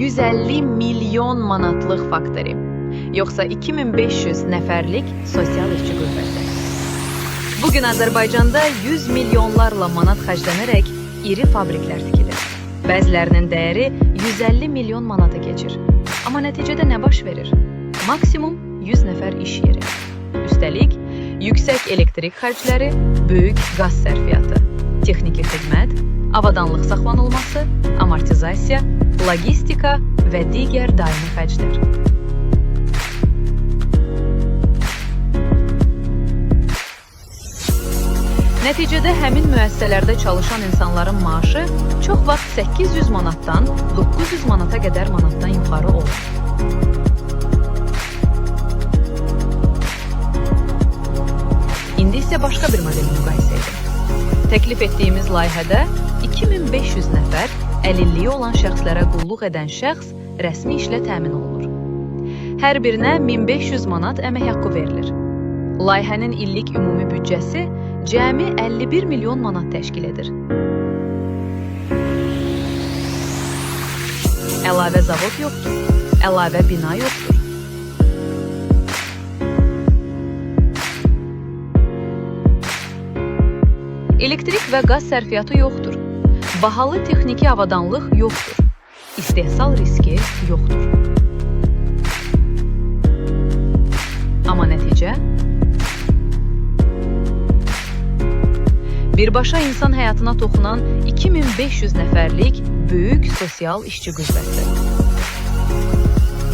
150 milyon manatlıq faktori, yoxsa 2500 nəfərlik sosial işçi qüvvəsi. Bugün Azərbaycanda 100 milyonlarla manat xərclənərək iri fabriklər tikilir. Bəzilərinin dəyəri 150 milyon manata keçir. Amma nəticədə nə baş verir? Maksimum 100 nəfər iş yeri. Üstəlik, yüksək elektrik xərcləri, böyük qaz sərfiyyatı, texniki xidmət, avadanlıq saxlanılması, amortizasiya, logistika və digər daimi xərclər. Nəticədə həmin müəssisələrdə çalışan insanların maaşı çox vaxt 800 manatdan 900 manata qədər manatdan yuxarı olur. İndi isə başqa bir modeli müqayisə edin. Təklif etdiyimiz layihədə 2500 nəfər əlilliyi olan şəxslərə qulluq edən şəxs rəsmi işlə təmin olunur. Hər birinə 1500 manat əmək haqqı verilir. Layihənin illik ümumi büdcəsi cəmi 51 milyon manat təşkil edir. Əlavə zavod yoxdur, əlavə bina yoxdur. Elektrik və qaz sərfiyyatı yoxdur. Bahalı texniki avadanlıq yoxdur. İstehsal riski yoxdur. Amma nəticə? Birbaşa insan həyatına toxunan 2500 nəfərlik böyük sosial işçi qüvvəsi.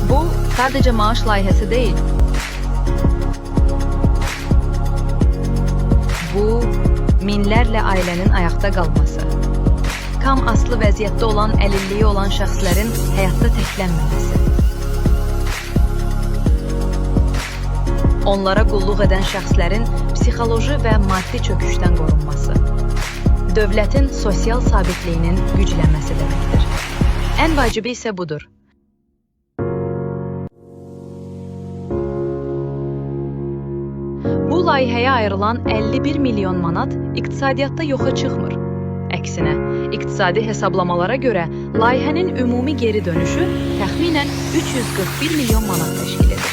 Bu, sadəcə maaş layihəsi deyil. Bu, minlərlə ailənin ayaqda qalması, kam aslı vəziyyətdə olan əlilliyi olan şəxslərin həyatda təklənməməsi, onlara qulluq edən şəxslərin psixoloji və maddi çöküşdən qorunması, dövlətin sosial sabitliyinin güclənməsi deməkdir. Ən vacibi isə budur. Bu layihəyə ayrılan 51 milyon manat iqtisadiyyatda yoxa çıxmır. Əksinə, iqtisadi hesablamalara görə layihənin ümumi geri dönüşü təxminən 341 milyon manat təşkil edir.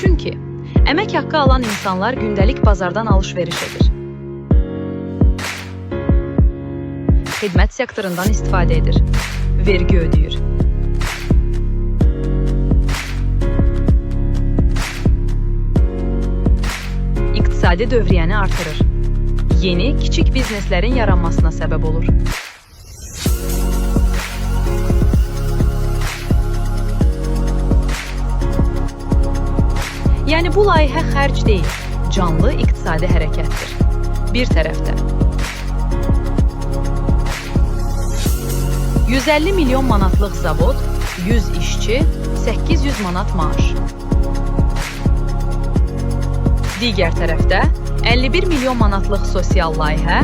Çünki əmək haqqı alan insanlar gündəlik bazardan alış-veriş edir. Xidmət sektorundan istifadə edir, vergi ödəyir. İqtisadi dövriyyəni artırır. Yeni, kiçik bizneslərin yaranmasına səbəb olur. Yəni bu layihə xərc deyil, canlı iqtisadi hərəkətdir. Bir tərəfdə 150 milyon manatlıq zavod, 100 işçi, 800 manat maaş. Digər tərəfdə 51 milyon manatlıq sosial layihə,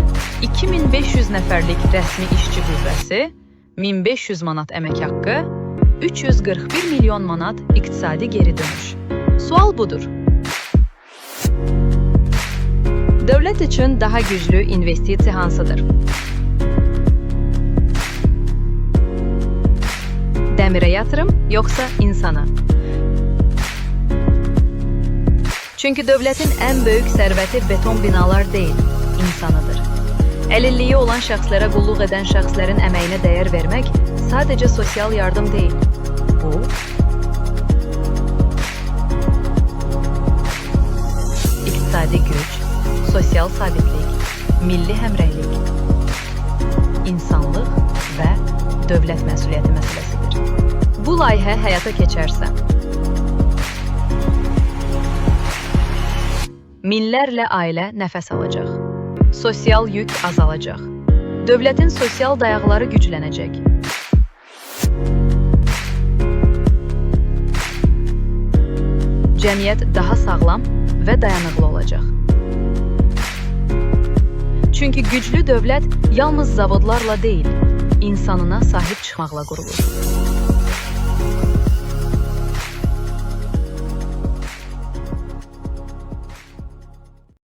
2500 nəfərlik rəsmi işçi qüvvəsi, 1500 manat əmək haqqı, 341 milyon manat iqtisadi geri dönüş. Sual budur. Dövlət üçün daha güclü investisiya hansıdır? Dəmirə yatırım, yoxsa insana? Çünki dövlətin ən böyük sərvəti beton binalar deyil, insanıdır. Əlilliyi olan şəxslərə qulluq edən şəxslərin əməyinə dəyər vermək sadəcə sosial yardım deyil. Bu, iqtisadi güc, sosial sabitlik, milli həmrəylik, insanlıq və dövlət məsuliyyəti məsələsidir. Bu layihə həyata keçərsə, minlərlə ailə nəfəs alacaq, sosial yük azalacaq, dövlətin sosial dayaqları güclənəcək. Cəmiyyət daha sağlam və dayanıqlı olacaq. Çünki güclü dövlət yalnız zavodlarla deyil, insanına sahib çıxmaqla qurulur.